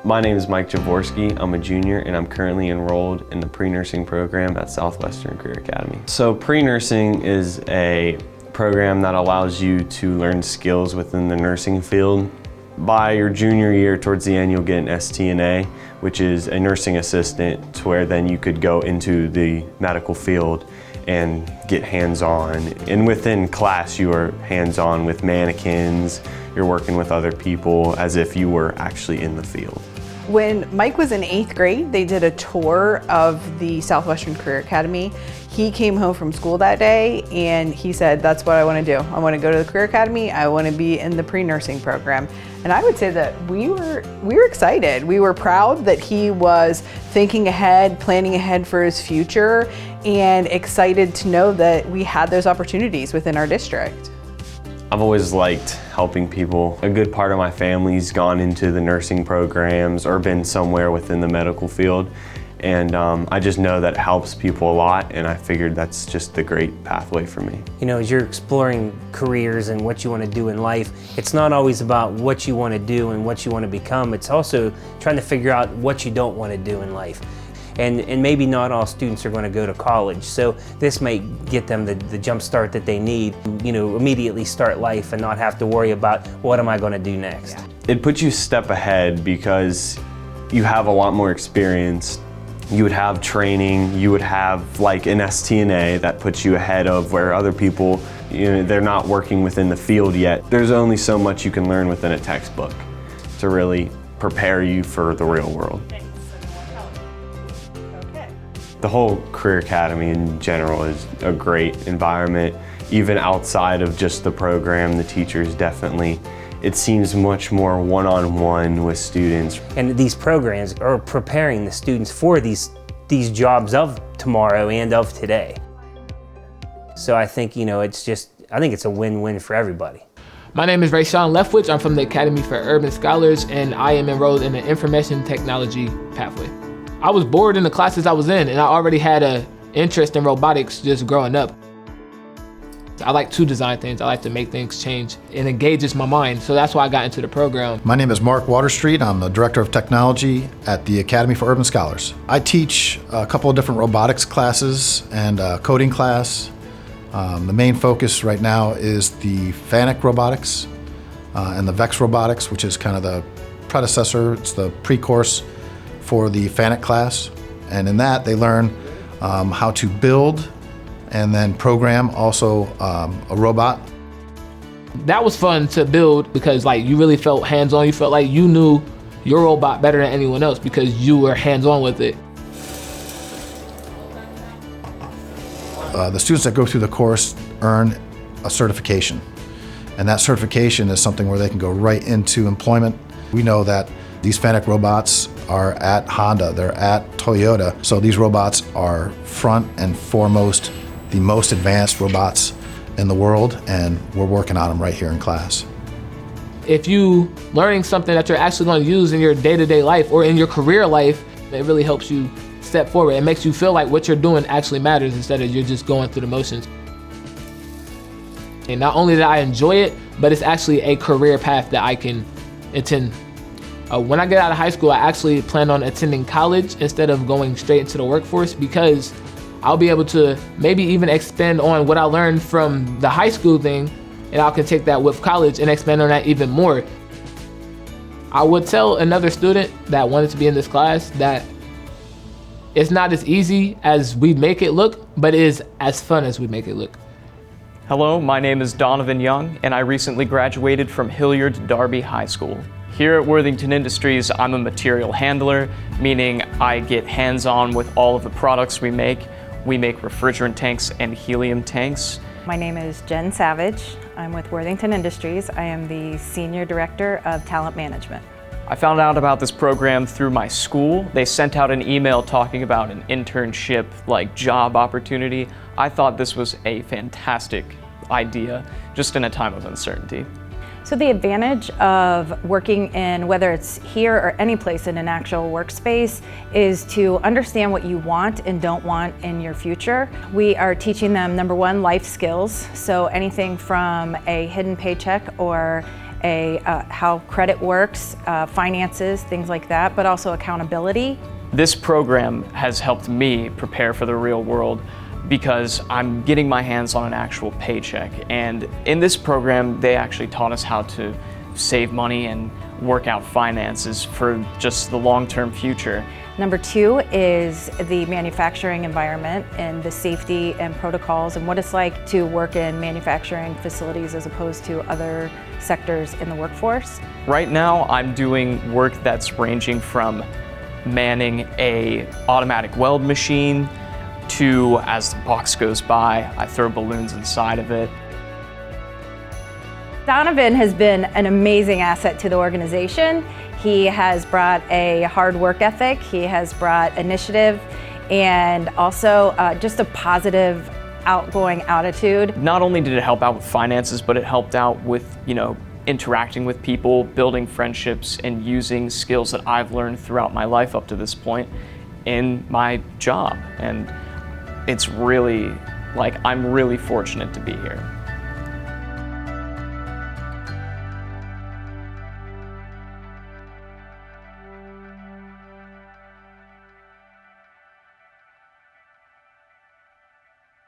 My name is Mike JAVORSKY. I'm a junior and I'm currently enrolled in the pre-nursing program at Southwestern Career Academy. So pre-nursing is a program that allows you to learn skills within the nursing field. By your junior year, towards the end, you'll get an STNA, which is a nursing assistant, to where then you could go into the medical field and get hands-on. And within class, you are hands-on with mannequins, you're working with other people as if you were actually in the field. When Mike was in 8th grade, they did a tour of the Southwestern Career Academy. He came home from school that day and he said, that's what I want to do. I want to go to the Career Academy. I want to be in the pre-nursing program. And I would say that we were excited. We were proud that he was thinking ahead, planning ahead for his future, and excited to know that we had those opportunities within our district. I've always liked helping people. A good part of my family's gone into the nursing programs or been somewhere within the medical field. And I just know that it helps people a lot, and I figured that's just the great pathway for me. You know, as you're exploring careers and what you want to do in life, it's not always about what you want to do and what you want to become. It's also trying to figure out what you don't want to do in life. And maybe not all students are going to go to college, so this may get them the jump start that they need, you know, immediately start life and not have to worry about what am I going to do next. It puts you a step ahead because you have a lot more experience. You would have training, you would have like an STNA that puts you ahead of where other people, you know, they're not working within the field yet. There's only so much you can learn within a textbook to really prepare you for the real world. The whole Career Academy in general is a great environment. Even outside of just the program, the teachers definitely, it seems much more one-on-one with students. And these programs are preparing the students for these jobs of tomorrow and of today. So I think, you know, I think it's a win-win for everybody. My name is RAYSHAWN LEFTWICH. I'm from the Academy for Urban Scholars, and I am enrolled in the Information Technology pathway. I was bored in the classes I was in, and I already had an interest in robotics just growing up. I like to design things. I like to make things change. It engages my mind, so that's why I got into the program. My name is Mark Waterstreet. I'm the Director of Technology at the Academy for Urban Scholars. I teach a couple of different robotics classes and a coding class. The main focus right now is the FANUC robotics and the VEX robotics, which is kind of the predecessor. It's the pre-course for the FANUC class. And in that, they learn how to build and then program also a robot. That was fun to build because like you really felt hands-on. You felt like you knew your robot better than anyone else because you were hands-on with it. The students that go through the course earn a certification. And that certification is something where they can go right into employment. We know that these FANUC robots are at Honda, they're at Toyota. So these robots are front and foremost the most advanced robots in the world, and we're working on them right here in class. If you learning something that you're actually going to use in your day-to-day life or in your career life, it really helps you step forward. It makes you feel like what you're doing actually matters instead of you're just going through the motions. And not only did I enjoy it, but it's actually a career path that I can attend. When I get out of high school, I actually plan on attending college instead of going straight into the workforce because I'll be able to maybe even expand on what I learned from the high school thing, and I can take that with college and expand on that even more. I would tell another student that wanted to be in this class that it's not as easy as we make it look, but it is as fun as we make it look. Hello, my name is Donovan Young, and I recently graduated from Hilliard Darby High School. Here at Worthington Industries, I'm a material handler, meaning I get hands-on with all of the products we make. We make refrigerant tanks and helium tanks. My name is Jen Savage. I'm with Worthington Industries. I am the Senior Director of Talent Management. I found out about this program through my school. They sent out an email talking about an internship, like job opportunity. I thought this was a fantastic idea, just in a time of uncertainty. So the advantage of working in, whether it's here or any place in an actual workspace, is to understand what you want and don't want in your future. We are teaching them, number one, life skills. So anything from a hidden paycheck or how credit works, finances, things like that, but also accountability. This program has helped me prepare for the real world because I'm getting my hands on an actual paycheck. And in this program, they actually taught us how to save money and work out finances for just the long-term future. Number 2 is the manufacturing environment and the safety and protocols and what it's like to work in manufacturing facilities as opposed to other sectors in the workforce. Right now, I'm doing work that's ranging from manning a automatic weld machine to, as the box goes by, I throw balloons inside of it. Donovan has been an amazing asset to the organization. He has brought a hard work ethic, he has brought initiative, and also just a positive, outgoing attitude. Not only did it help out with finances, but it helped out with, interacting with people, building friendships, and using skills that I've learned throughout my life up to this point in my job. And it's really, I'm really fortunate to be here.